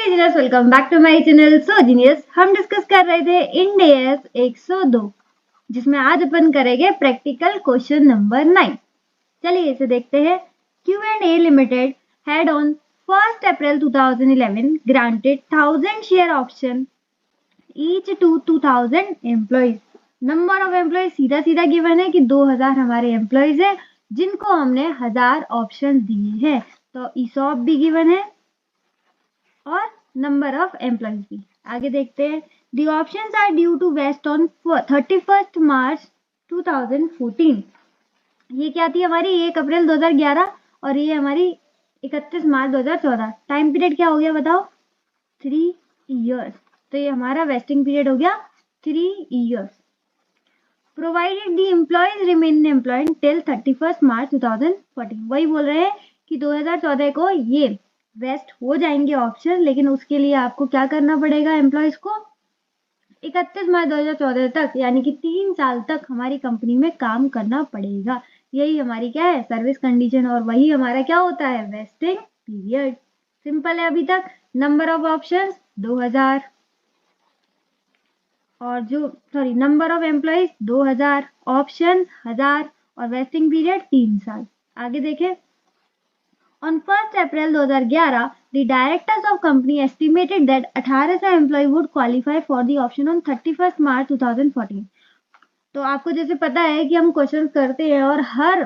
Genius, welcome back to my channel. So genius, हम discuss कर रहे थे इंड AS 102, जिसमें आज अपन करेंगे प्रैक्टिकल क्वेश्चन नंबर 9। चलिए इसे देखते हैं। Q&A limited had on 1st April 2011 granted 1000 share option each to 2000 employees. Number of employees सीधा सीधा गिवन है कि 2000 हमारे एम्प्लॉइज है जिनको हमने 1000 ऑप्शन दिए हैं। तो ESOP भी गिवन है और नंबर ऑफ एम्प्लॉइज भी। आगे देखते हैं। The options are due to vest on 31 March 2014। ये क्या थी हमारी 1 अप्रैल 2011 और ये हमारी 31 मार्च 2014। टाइम पीरियड क्या हो गया बताओ? 3 इयर्स। तो ये हमारा वेस्टिंग पीरियड हो गया 3 इयर्स। प्रोवाइडेड दी employees remain employed till 31 March 2014। वही बोल रहे हैं कि 2014 को ये वेस्ट हो जाएंगे ऑप्शन, लेकिन उसके लिए आपको क्या करना पड़ेगा? एम्प्लॉयज को 31 मार्च 2014 तक यानी कि 3 साल तक हमारी कंपनी में काम करना पड़ेगा। यही हमारी क्या है? Service condition. और वही हमारा क्या होता है? Vesting period. सिंपल है अभी तक। नंबर ऑफ ऑप्शन 2000 और नंबर ऑफ एम्प्लॉइज 2000, ऑप्शन 1000 और वेस्टिंग पीरियड 3 साल। आगे देखें। On 1st April 2011, the directors of company estimated that 1800 employees would qualify for the option on 31st March 2014. तो आपको जैसे पता है कि हम क्वेश्चन करते हैं और हर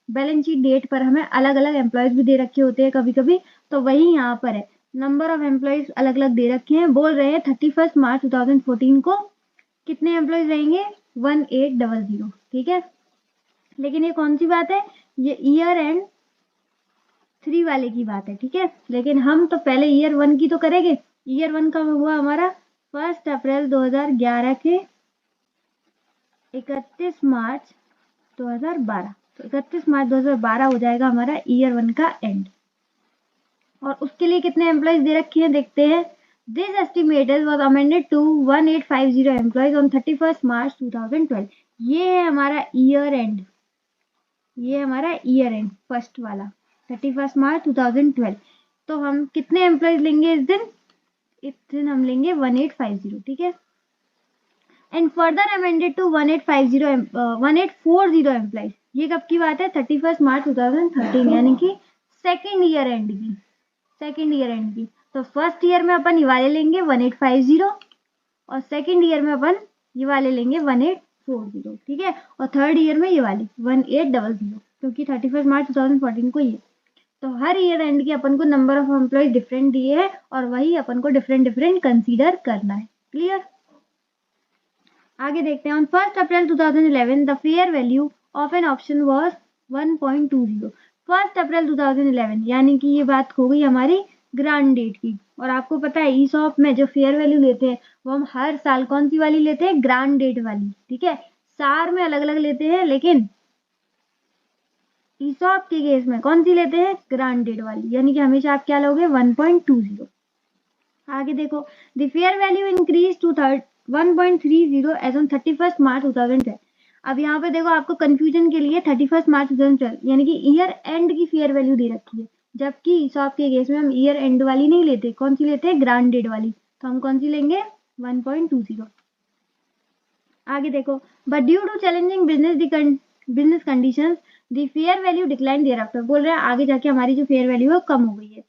बैलेंस शीट डेट पर हमें अलग अलग एम्प्लॉयज भी दे रखे होते हैं कभी कभी, तो वही यहाँ पर है। नंबर ऑफ एम्प्लॉयज अलग अलग दे रखे हैं। बोल रहे हैं 31 मार्च 2014 को कितने एम्प्लॉयज रहेंगे? 1800। ठीक है, लेकिन ये कौन सी बात है? ये ईयर एंड 3 वाले की बात है। ठीक है, लेकिन हम तो पहले ईयर 1 की तो करेंगे। ईयर 1 का हुआ हमारा 1 अप्रैल 2011 के 31 मार्च 2012। तो 31 मार्च 2012 हो जाएगा हमारा ईयर 1 का एंड। और उसके लिए कितने एम्प्लॉयज दे रखे हैं देखते हैं। This estimated was amended to 1850 employees on 31 March 2012। ये है हमारा ईयर एंड, ये हमारा ईयर एंड फर्स्ट वाला 31 मार्च 2012। तो हम कितने एम्प्लॉयज लेंगे इस दिन हम लेंगे 1850। ठीक है, and further amended to 1840 employees. ये कब की बात है? 31 मार्च 2013 यानी कि सेकेंड ईयर एंड की। तो फर्स्ट ईयर में अपन ये वाले लेंगे 1850 और सेकेंड ईयर में अपन ये वाले लेंगे 1840। ठीक है, और थर्ड ईयर में ये वाली 1800, क्योंकि 31 मार्च 2014 को ये। तो हर ईयर एंड की अपन को नंबर ऑफ एम्प्लॉयज डिफरेंट दिए हैं और वही अपन को डिफरेंट कंसीडर करना है। क्लियर? आगे देखते हैं। On 1 April 2011 the fair value of an option was 1.20। 1 अप्रैल 2011 यानी कि ये बात हो गई हमारी ग्रांड डेट की। और आपको पता है ESOP में जो फेयर वैल्यू लेते हैं वो हम हर साल कौन सी वाली लेते हैं? ग्रांड डेट वाली। ठीक है, सार में अलग अलग लेते हैं, लेकिन ESOP के केस में कौन सी लेते हैं? ग्रांड डेट वाली। यानी कि हमेशा आप क्या लोगे? 1.20। आगे देखो। The fair value increase to 1.30 as on 31 March 2012। अब यहाँ पे देखो, आपको कंफ्यूजन के लिए 31 मार्च 2012 यानी कि ईयर एंड की फेयर वैल्यू दे रखी है, जबकि ESOP के केस में हम ईयर एंड वाली नहीं लेते। कौन सी लेते हैं? ग्रांड डेट वाली। तो हम कौन सी लेंगे? 1.20। आगे देखो। But due to challenging business conditions the fair value decline thereafter. बोल रहे हैं आगे जाके हमारी जो फेयर वैल्यू है कम हो गई है।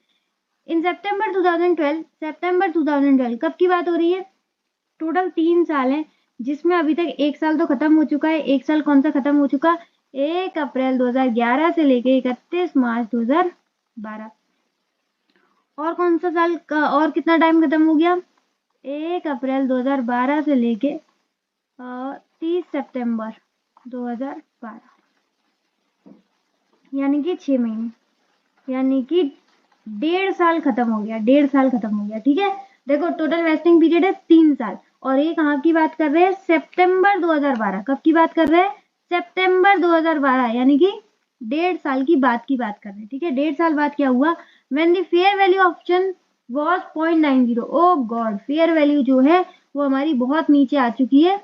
इन सितंबर 2012 कब की बात हो रही है? टोटल 3 साल है, जिसमें अभी तक 1 साल तो खत्म हो चुका है। 1 साल कौन सा खत्म हो चुका? 1 अप्रैल 2011 से लेके 31 मार्च 2012। और कौन सा साल का और कितना टाइम खत्म हो गया? 1 अप्रैल 2012 से लेके 30 सितंबर 2012, यानी कि 6 महीने, यानी कि 1.5 साल खत्म हो गया। 1.5 साल खत्म हो गया। ठीक है, देखो टोटल वेस्टिंग पीरियड है 3 साल। और ये कहाँ की बात कर रहे हैं? सितंबर 2012। कब की बात कर रहे हैं? सितंबर 2012, यानी कि 1.5 साल की बात कर रहे हैं। ठीक है, 1.5 साल बाद क्या हुआ? When the fair value option was 0.90। Oh God, fair value जो है वो हमारी बहुत नीचे आ चुकी है,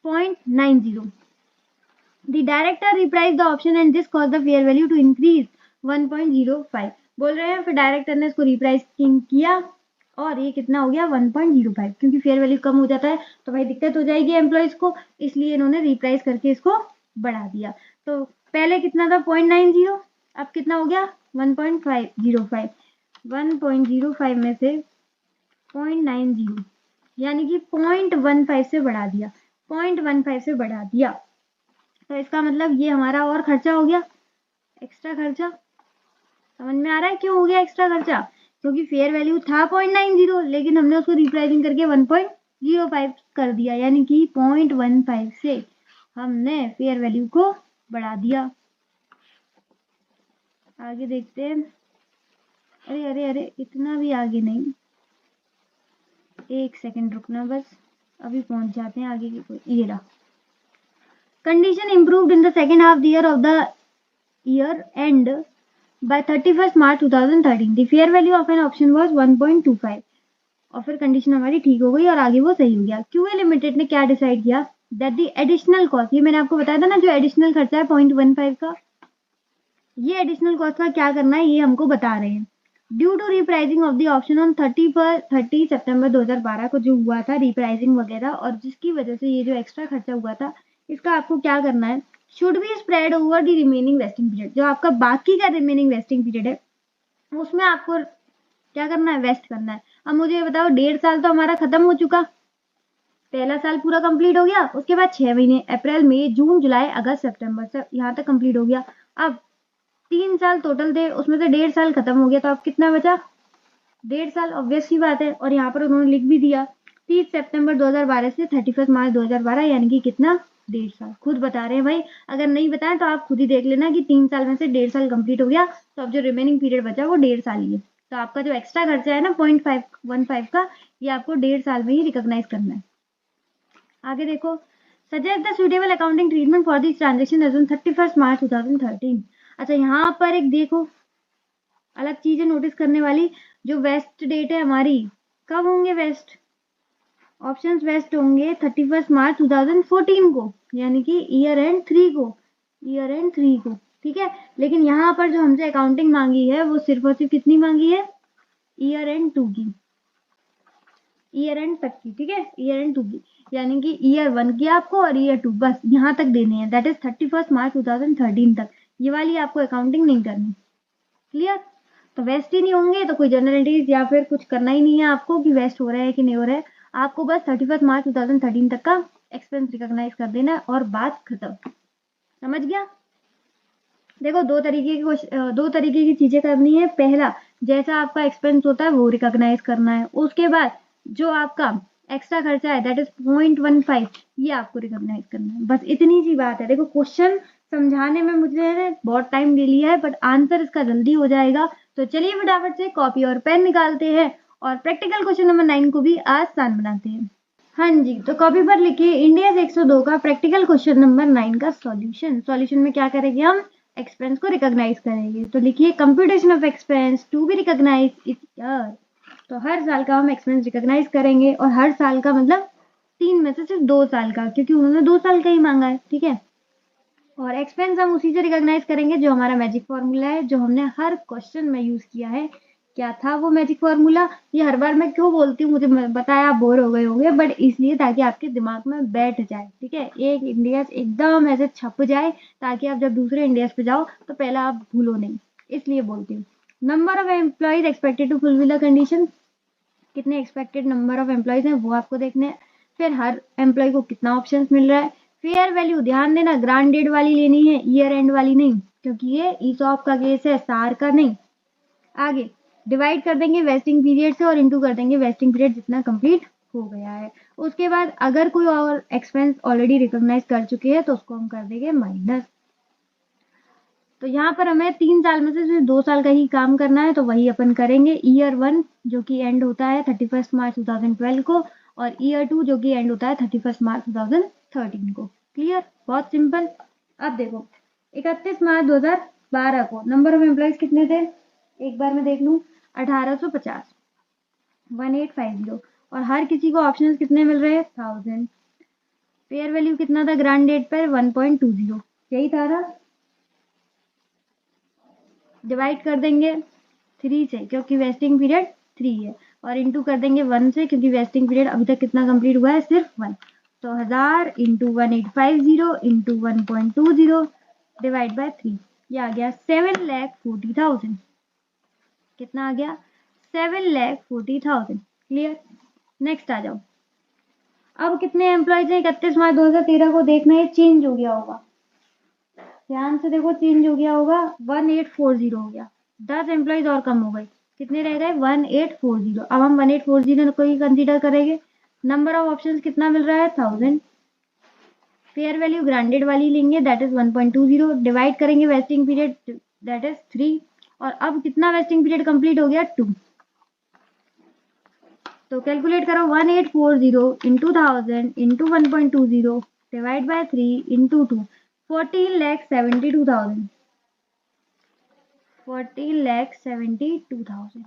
0.90। The director repriced the option and this caused the fair value to increase 1.05। बोल रहे हैं। फिर डायरेक्टर ने इसको रिप्राइसिंग किया और ये कितना हो गया 1.05, क्योंकि फेयर वैल्यू कम हो जाता है तो भाई दिक्कत हो जाएगी एम्प्लॉयज को, इसलिए इन्होंने रिप्राइस करके इसको बढ़ा दिया। तो पहले कितना था 0.90, अब कितना हो गया 1.505, 1.05 में से 0.90 यानी कि 0.15 से बढ़ा दिया, 0.15 से बढ़ा दिया। तो इसका मतलब ये हमारा और खर्चा हो गया, एक्स्ट्रा खर्चा। समझ में आ रहा है क्यों हो गया एक्स्ट्रा खर्चा? क्योंकि फेयर वैल्यू था 0.90 लेकिन हमने उसको रिप्राइसिंग करके 1.05 कर दिया, यानी कि 0.15 से हमने फेयर वैल्यू को बढ़ा दिया। आगे देखते हैं। अरे अरे अरे इतना भी आगे नहीं, एक सेकंड रुकना बस, अभी पहुंच जाते हैं आगे की। कोई ये रहा, condition improved in the second half the year of the year and by 31st March 2013 the fair value of an option was 1.25। और फिर कंडीशन हमारी ठीक हो गई और आगे वो सही हो गया। क्यूए लिमिटेड ने क्या डिसाइड किया दैट द एडिशनल कॉस्ट, ये मैंने आपको बताया था ना जो एडिशनल खर्चा है 0.15 का, ये एडिशनल कॉस्ट का क्या करना है ये हमको बता रहे हैं। Due to repricing of the option on 30 सितंबर 2012 को जो हुआ था रिप्राइसिंग वगैरह, और जिसकी वजह से ये जो एक्स्ट्रा खर्चा हुआ था इसका आपको क्या करना है, should be spread over the remaining vesting period. जो आपका बाकी का रिमेनिंग वेस्टिंग पीरियड है उसमें आपको क्या करना है, वेस्ट करना है। अब मुझे ये बताओ 1.5 साल तो हमारा खत्म हो चुका, पहला साल पूरा कंप्लीट हो गया, उसके बाद 6 महीने अप्रैल मई जून जुलाई अगस्त सितंबर से यहाँ तक कंप्लीट हो गया। अब 3 साल टोटल थे, उसमें से 1.5 साल खत्म हो गया, तो अब कितना बचा 1.5 साल, ऑब्वियस सी बात है। और यहाँ पर उन्होंने लिख भी दिया 30 सितंबर 2012 से 31 मार्च 2012, यानी कि कितना 1.5 साल। खुद बता रहे हैं भाई, अगर नहीं बताएं तो आप खुद ही देख लेना कि 3 साल में से 1.5 साल कंप्लीट हो गया, तो अब जो रिमेनिंग पीरियड बचा वो 1.5 साल ही है। तो आपका जो एक्स्ट्रा खर्चा है ना 0.515 का, ये आपको 1.5 साल में ही रिकॉग्नाइज करना है। आगे देखो, suggest the suitable accounting treatment for this transaction as on 31 March 2013। अच्छा यहाँ पर एक देखो अलग चीजें नोटिस करने वाली, जो वेस्ट डेट है हमारी, कब होंगे वेस्ट, ऑप्शंस वेस्ट होंगे 31 मार्च 2014 को, यानी कि ईयर एंड 3 को, ईयर एंड 3 को, ठीक है। लेकिन यहाँ पर जो हमसे अकाउंटिंग मांगी है वो सिर्फ और सिर्फ कितनी मांगी है, ईयर एंड 2 की, ईयर एंड तक की, ठीक है, ईयर एंड 2 की, यानी कि ईयर 1 की आपको और ईयर 2 बस यहाँ तक देने हैं, दैट इज 31 मार्च 2013 तक। ये वाली आपको अकाउंटिंग नहीं करनी, क्लियर। तो वेस्ट ही नहीं होंगे तो कोई जनरलिटीज या फिर कुछ करना ही नहीं है आपको कि वेस्ट हो रहा है कि नहीं हो रहा है, आपको बस 31 मार्च 2013 तक का एक्सपेंस रिकॉग्नाइज कर देना है और बात खत्म। समझ गया? देखो दो तरीके की चीजें करनी है। पहला, जैसा आपका एक्सपेंस होता है वो रिकॉग्नाइज करना है, उसके बाद जो आपका एक्स्ट्रा खर्चा है दैट इज 0.15 ये आपको रिकॉग्नाइज करना है, बस इतनी सी बात है। देखो क्वेश्चन समझाने में मुझे बहुत टाइम ले लिया है बट आंसर इसका जल्दी हो जाएगा। तो चलिए फटाफट से कॉपी और पेन निकालते हैं और प्रैक्टिकल क्वेश्चन नंबर 9 को भी आसान बनाते हैं। हाँ जी, तो कॉपी पर लिखिए इंडिया 102 का प्रैक्टिकल क्वेश्चन नंबर 9 का सॉल्यूशन। सॉल्यूशन में क्या करेंगे हम, एक्सपेंस को रिकॉग्नाइज करेंगे। तो लिखिए computation of expense to be recognise each year. तो हर साल का हम एक्सपेंस रिकॉग्नाइज करेंगे और हर साल का मतलब 3 में से सिर्फ 2 साल का, क्योंकि उन्होंने 2 साल का ही मांगा है, ठीक है। और एक्सपेंस हम उसी से रिकॉग्नाइज करेंगे जो हमारा मैजिक फॉर्मूला है, जो हमने हर क्वेश्चन में यूज किया है। क्या था वो मैजिक फॉर्मूला, ये हर बार मैं क्यों बोलती हूँ मुझे बताया, आप बोर हो गए होंगे, बट इसलिए ताकि आपके दिमाग में बैठ जाए, ठीक है, एक इंडियस एकदम ऐसे छप जाए ताकि आप जब दूसरे इंडियस पे जाओ तो पहला आप भूलो नहीं, इसलिए बोलती हूँ। Number of employees expected to fulfil the condition, कितने एक्सपेक्टेड नंबर ऑफ एम्प्लॉयज हैं वो आपको देखने हैं। फिर हर एम्प्लॉय को कितना ऑप्शंस मिल रहा है। फेयर वैल्यू ध्यान देना ग्रांड डेट वाली लेनी है, ईयर एंड वाली नहीं, क्योंकि ये ईसॉप का केस है, सार का नहीं। आगे डिवाइड कर देंगे वेस्टिंग पीरियड से और इनटू कर देंगे वेस्टिंग पीरियड जितना कंप्लीट हो गया है। उसके बाद अगर कोई और एक्सपेंस ऑलरेडी रिकॉग्नाइज कर चुके हैं तो उसको हम कर देंगे माइनस। तो यहाँ पर हमें 3 साल में से सिर्फ 2 साल का ही काम करना है, तो वही अपन करेंगे। ईयर 1 जो कि एंड होता है 31 मार्च 2012 को, और ईयर 2 जो कि एंड होता है 31 मार्च 2013 को। क्लियर, बहुत सिंपल। अब देखो 31 मार्च 2012 को नंबर ऑफ एम्प्लॉयज कितने थे, एक बार मैं देख लूँ, 1850, 1850, और हर किसी को ऑप्शन कितने मिल रहे हैं 1000। फेयर वैल्यू कितना था ग्रांड डेट पर 1.20, यही था ना। डिवाइड कर देंगे 3 से, क्योंकि वेस्टिंग पीरियड 3 है, और इंटू कर देंगे 1 से, क्योंकि वेस्टिंग पीरियड अभी तक कितना कंप्लीट हुआ है, सिर्फ 1। तो 1000 इंटू 1850 इंटू 1.20 डिवाइड बाय 3, ये आ गया 7,40,000। कितना आ गया? 7,40,000। क्लियर? नेक्स्ट आ जाओ। अब कितने एम्प्लॉयज हैं 31 मार्च 2013 को? देखना है चेंज हो गया होगा, ध्यान से देखो, चेंज हो गया होगा, 1840 हो गया, 10 एम्प्लॉयज और कम हो गए, कितने रह गए? 1840। अब हम 1840 को ही कंसीडर करेंगे। नंबर ऑफ ऑप्शंस कितना मिल रहा है? 1000। फेयर वैल्यू ग्रांडेड वाली लेंगे, दैट इज 1.20, डिवाइड करेंगे वेस्टिंग पीरियड, दैट इज 3, और अब कितना वेस्टिंग पीरियड कंप्लीट हो गया? 2। तो कैलकुलेट करो, 1840 into 1000 into 1.20 divide by 3 into 2, 14,72,000। 14,72,000।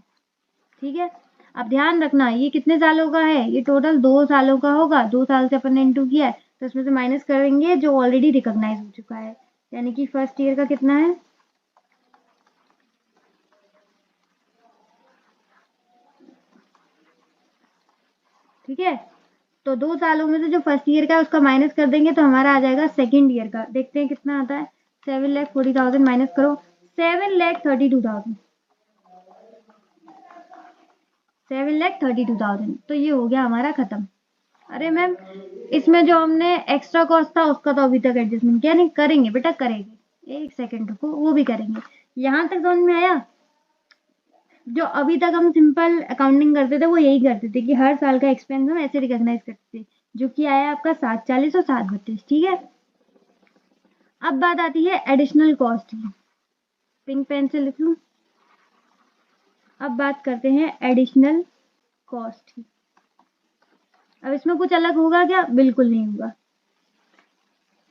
ठीक है। अब ध्यान रखना, ये कितने सालों का है? ये टोटल 2 सालों का होगा। 2 साल से अपन ने इंटू किया है, तो इसमें से माइनस करेंगे जो ऑलरेडी रिकॉग्नाइज हो चुका है, यानी कि फर्स्ट ईयर का कितना है? ठीक है, तो 2 सालों में से जो फर्स्ट ईयर का है उसका माइनस कर देंगे, तो हमारा आ जाएगा सेकेंड ईयर का। देखते हैं कितना आता है। 7,40,000 माइनस करो, 7,32,000। 7,32,000। तो ये हो गया हमारा खत्म। अरे मैम, इसमें जो हमने एक्स्ट्रा कॉस्ट था उसका तो अभी तक एडजस्टमेंट किया नहीं। करेंगे बेटा, करेंगे, एक सेकेंड रुको, वो भी करेंगे। यहाँ तक समझ में आया? जो अभी तक हम सिंपल अकाउंटिंग करते थे वो यही करते थे कि हर साल का एक्सपेंस हम ऐसे रिकॉग्नाइज करते थे, जो कि आया आपका 740 और 732। ठीक है। अब बात आती है एडिशनल कॉस्ट की। पिंक पेन से लिख लूं। अब बात करते हैं एडिशनल कॉस्ट की। अब इसमें कुछ अलग होगा क्या? बिल्कुल नहीं होगा,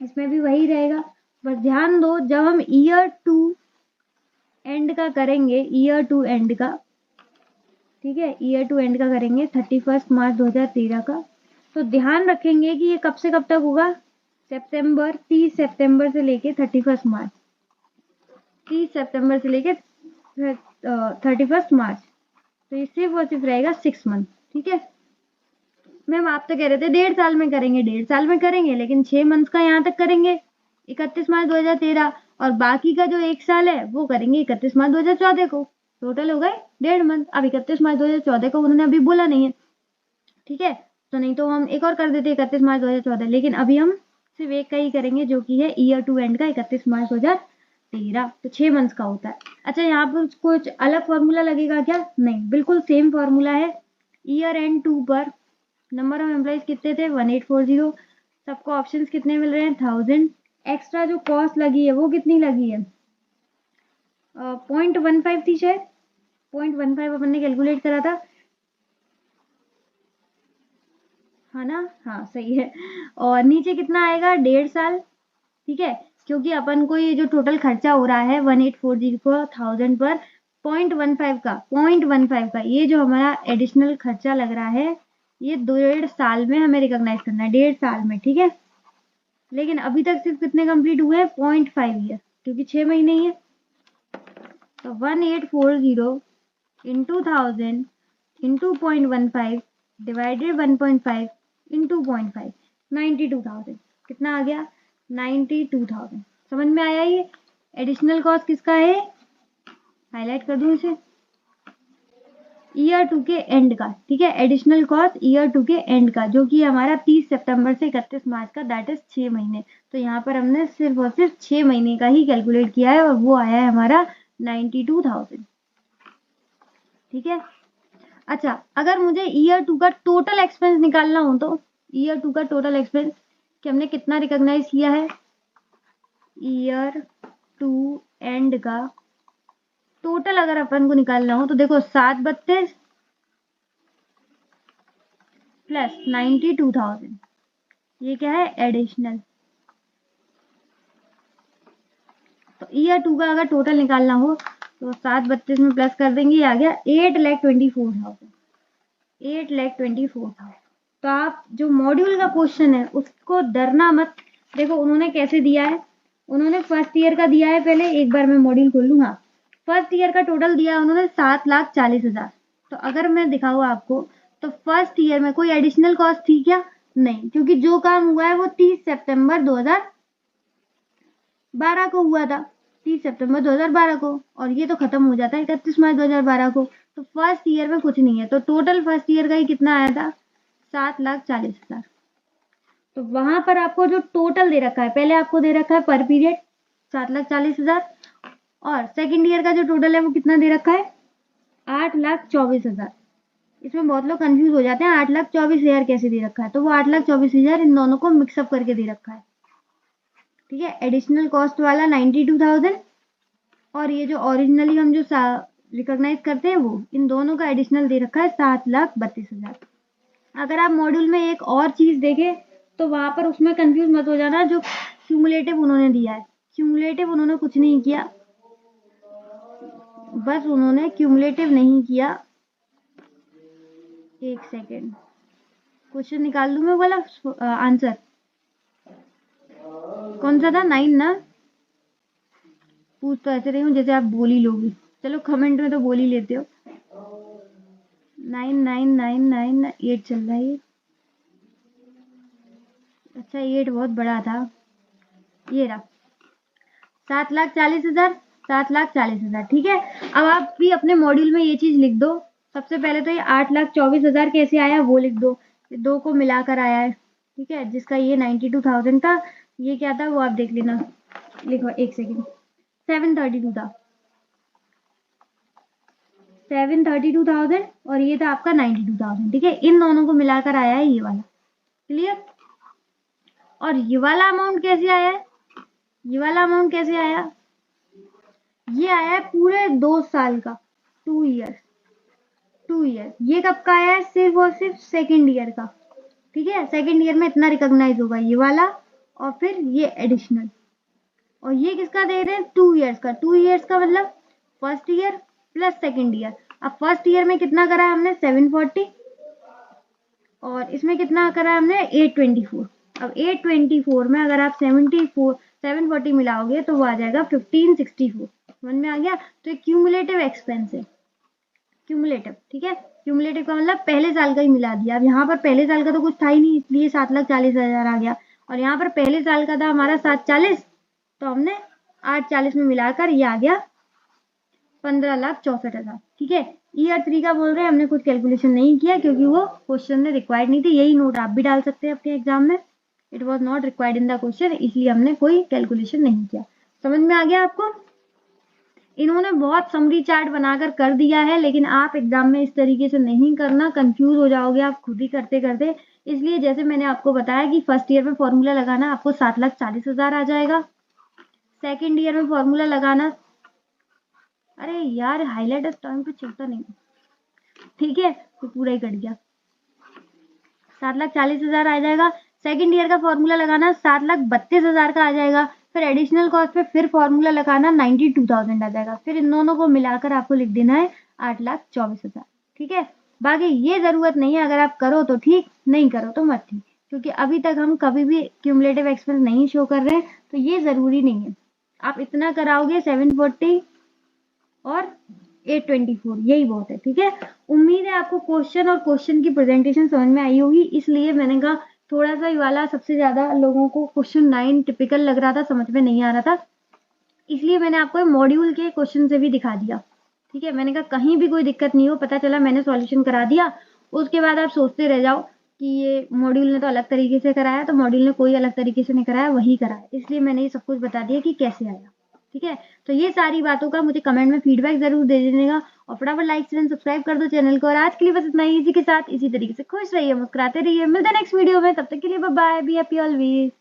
इसमें भी वही रहेगा। बस ध्यान दो, जब हम ईयर टू एंड का करेंगे, ईयर टू एंड का, ठीक है, ईयर टू एंड का करेंगे 31 मार्च 2013 का, तो ध्यान रखेंगे कि ये कब से कब तक होगा? सितंबर, 30 सितंबर से लेके 31 मार्च, 30 सितंबर से लेके 31 मार्च। तो ये सिर्फ और सिर्फ रहेगा 6 मंथ। ठीक है। मैम आप तो कह रहे थे 1.5 साल में करेंगे, 1.5 साल में करेंगे, लेकिन 6 मंथ का यहाँ तक करेंगे 31 मार्च 2013, और बाकी का जो 1 साल है वो करेंगे 31 मार्च 2014 को। टोटल हो गए 1.5 मंथ। अब 31 मार्च 2014 को उन्होंने अभी बोला नहीं है, ठीक है, तो नहीं तो हम एक और कर देते 31 मार्च 2014, लेकिन अभी हम सिर्फ एक का ही करेंगे, जो कि है ईयर टू एंड का 31 मार्च 2013। तो 6 मंथ्स का होता है। अच्छा, यहाँ पर कुछ अलग फॉर्मूला लगेगा क्या? नहीं, बिल्कुल सेम फॉर्मूला है। ईयर एंड 2 पर नंबर ऑफ एम्प्लॉयज कितने थे? 1840। सबको ऑप्शंस कितने मिल रहे हैं? 1000। एक्स्ट्रा जो कॉस्ट लगी है वो कितनी लगी है? 0.15 थी शायद, 0.15 अपन ने कैलकुलेट करा था, है ना? हाँ सही है। और नीचे कितना आएगा? 1.5 साल। ठीक है, क्योंकि अपन को ये जो टोटल खर्चा हो रहा है 1840 को 1000 पर, 0.15 का ये जो हमारा एडिशनल खर्चा लग रहा है, ये 1.5 साल में हमें रिकॉग्नाइज करना है, 1.5 साल में। ठीक है, लेकिन अभी तक सिर्फ कितने कंप्लीट हुए हैं? 0.5 ईयर, क्योंकि 6 महीने ही है। तो 1840 इंटू 1000 इंटू 0.15 डिवाइडेड 1.5 इंटू 0.5, 92,000। कितना आ गया? 92,000। समझ में आया? ये एडिशनल कॉस्ट किसका है? हाईलाइट कर दूं इसे, ईयर टू के एंड का। ठीक है, एडिशनल कॉस्ट ईयर टू के एंड का, जो कि हमारा 30 सितंबर से 31 मार्च का, दैट इज 6 महीने। तो यहाँ पर हमने सिर्फ और सिर्फ 6 महीने का ही कैलकुलेट किया है, और वो आया है हमारा 92,000। ठीक है। अच्छा, अगर मुझे ईयर टू का टोटल एक्सपेंस निकालना हो, तो ईयर टू का टोटल एक्सपेंस कि हमने कितना रिकॉग्नाइज किया है, ईयर टू एंड का टोटल अगर अपन को निकालना हो, तो देखो 732 प्लस 92,000, ये क्या है? एडिशनल। तो ईयर टू का अगर टोटल निकालना हो तो 732 में प्लस कर देंगे, आ गया 8,24,000। 8,24,000। तो आप जो मॉड्यूल का क्वेश्चन है उसको डरना मत। देखो उन्होंने कैसे दिया है, उन्होंने फर्स्ट ईयर का दिया है। पहले एक बार मैं मॉड्यूल खोल लूँ। हाँ, फर्स्ट ईयर का टोटल दिया उन्होंने 7,40,000। तो अगर मैं दिखाऊँ आपको तो फर्स्ट ईयर में कोई एडिशनल कॉस्ट थी क्या? नहीं, क्योंकि जो काम हुआ है वो 30 सितंबर 2012 को हुआ था, 30 सितंबर 2012 को, और ये तो खत्म हो जाता है 31 मार्च 2012 को। तो फर्स्ट ईयर में कुछ नहीं है, तो टोटल फर्स्ट ईयर का ही कितना आया था? 7,40,000। तो वहां पर आपको जो टोटल दे रखा है, पहले आपको दे रखा है पर पीरियड 7,40,000, और सेकंड ईयर का जो टोटल है वो कितना दे रखा है? 8,24,000। इसमें बहुत लोग कंफ्यूज हो जाते हैं, 8,24,000 कैसे दे रखा है? तो वो 8,24,000 इन दोनों को मिक्सअप करके दे रखा है, ठीक है। एडिशनल कॉस्ट वाला 92,000, और ये जो ओरिजिनली हम जो रिकॉग्नाइज करते हैं वो, इन दोनों का एडिशनल दे रखा है 7,32,000। अगर आप मॉड्यूल में एक और चीज देखें तो वहां पर उसमें कंफ्यूज मत हो जाना, जो क्यूमुलेटिव उन्होंने दिया है, क्यूमुलेटिव उन्होंने कुछ नहीं किया, बस उन्होंने क्यूमुलेटिव नहीं किया। एक सेकेंड, क्वेश्चन निकाल दूं मैं वाला आंसर कौन सा था? 9 ना? पूछ तो ऐसे रही हूँ जैसे आप बोल ही लोगी, चलो कमेंट में तो बोल ही लेते हो। 9,9,9,9,8 चल रहा है। अच्छा 8 बहुत बड़ा था, ये रहा 7,40,000, 7,40,000, ठीक है। अब आप भी अपने मॉड्यूल में ये चीज लिख दो। सबसे पहले तो ये 8,24,000 कैसे आया वो लिख दो, ये दो को मिलाकर आया है, ठीक है। जिसका ये 92,000 था, ये क्या था वो आप देख लेना, लिखो एक सेकेंड। 732 था, 732,000, और ये था आपका 92,000, ठीक है। इन दोनों को मिलाकर आया है ये वाला, क्लियर। और ये वाला अमाउंट कैसे आया है? ये वाला अमाउंट कैसे आया? ये आया है पूरे 2 साल का, 2 ईयर, 2 ईयर। ये कब का आया है? सिर्फ और सिर्फ सेकेंड ईयर का, ठीक है। सेकेंड ईयर में इतना रिकॉग्नाइज होगा ये वाला, और फिर ये एडिशनल। और ये किसका दे रहे हैं? 2 ईयर्स का। 2 ईयर्स का मतलब first year plus second year. अब फर्स्ट ईयर में कितना करा है हमने? 740, और इसमें कितना करा है हमने? 824। अब 824 में अगर आप 740 मिलाओगे तो वो आ जाएगा 1564। समझ में आ गया? तो ये क्यूमुलेटिव एक्सपेंस है, क्यूमुलेटिव, ठीक है। क्यूमुलेटिव का मतलब पहले साल का ही मिला दिया। अब यहाँ पर पहले साल का तो कुछ था ही नहीं, इसलिए 7,40,000 आ गया, और यहाँ पर पहले साल का था हमारा 740, तो हमने 840 में मिलाकर ये आ गया 15,64,000, ठीक है। ईयर 3 का बोल रहे हैं, हमने कुछ कैलकुलेशन नहीं किया क्योंकि वो क्वेश्चन में रिक्वायर्ड नहीं थी। यही नोट आप भी डाल सकते हैं अपने एग्जाम में, it was not required in the question, इसलिए हमने कोई कैलकुलेशन नहीं किया। समझ में आ गया आपको? इन्होंने बहुत समरी चार्ट बनाकर कर दिया है, लेकिन आप एग्जाम में इस तरीके से नहीं करना, कंफ्यूज हो जाओगे आप खुद ही करते करते। इसलिए जैसे मैंने आपको बताया कि फर्स्ट ईयर में फॉर्मूला लगाना आपको 7,40,000 आ जाएगा, सेकेंड ईयर में फॉर्मूला लगाना, अरे यार हाईलाइट टाइम पे चलता नहीं, ठीक है, तो पूरा ही कट गया, 7,40,000 आ जाएगा। सेकेंड ईयर का फॉर्मूला लगाना 7,32,000 का आ जाएगा। फिर एडिशनल कॉस्ट पे फिर फॉर्मूला लगाना 92,000 आ जाएगा। फिर इन दोनों को मिलाकर आपको लिख देना है 8,24,000, ठीक है। बाकी ये जरूरत नहीं है, अगर आप करो तो ठीक, नहीं करो तो मत ठीक, क्योंकि अभी तक हम कभी भी क्यूमुलेटिव एक्सपेंस नहीं शो कर रहे हैं, तो ये जरूरी नहीं है। आप इतना कराओगे 740 और 824, यही बहुत है, ठीक है। उम्मीद है आपको क्वेश्चन और क्वेश्चन की प्रेजेंटेशन समझ में आई होगी, इसलिए मैंने कहा थोड़ा सा ये वाला सबसे ज्यादा लोगों को क्वेश्चन 9 टिपिकल लग रहा था, समझ में नहीं आ रहा था, इसलिए मैंने आपको मॉड्यूल के क्वेश्चन से भी दिखा दिया, ठीक है। मैंने कहा कहीं भी कोई दिक्कत नहीं हो, पता चला मैंने सॉल्यूशन करा दिया, उसके बाद आप सोचते रह जाओ कि ये मॉड्यूल ने तो अलग तरीके से कराया, तो मॉड्यूल ने कोई अलग तरीके से नहीं कराया, वही कराया, इसलिए मैंने ये सब कुछ बता दिया कि कैसे आया, ठीक है। तो ये सारी बातों का मुझे कमेंट में फीडबैक जरूर दे देगा, और फटाफट लाइक एंड सब्सक्राइब कर दो चैनल को। और आज के लिए बस इतना ही, इसी के साथ इसी तरीके से खुश रहिए, मुस्कुराते रहिए, मिलते हैं नेक्स्ट वीडियो में, तब तक के लिए bye bye, be happy always.